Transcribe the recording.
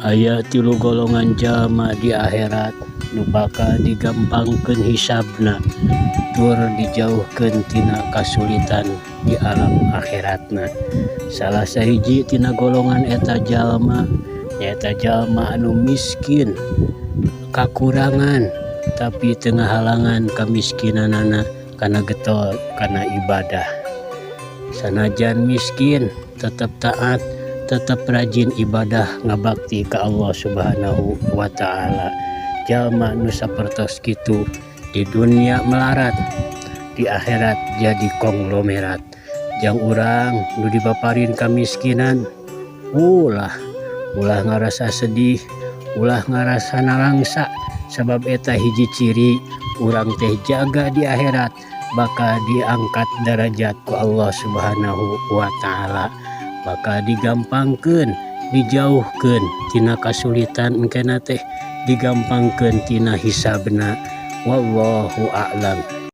Aya tilu golongan jalma di akhirat nu bakal digampangkeun hisabna tur dijauhkeun tina kasulitan di alam akhiratna. Salah sahiji tina golongan eta jalma nyaeta jalma anu miskin, kakurangan tapi teu ngahalangan kamiskinanana kana getol kana ibadah. Sanajan miskin tetap taat, tetap rajin ibadah ngabakti ka Allah Subhanahu wa Ta'ala. Jalma nu sapertos kitu di dunia melarat, di akhirat jadi konglomerat. Jang urang nu dipaparin kamiskinan ulah ngarasa sedih, ulah ngarasa nalangsa, sabab eta hiji ciri urang teh jaga di akhirat bakal diangkat derajat ku Allah Subhanahu wa Ta'ala, bakal digampangkeun, dijauhkeun tina kasulitan engkena teh, digampangkeun tina hisabna. Wallahu a'lam.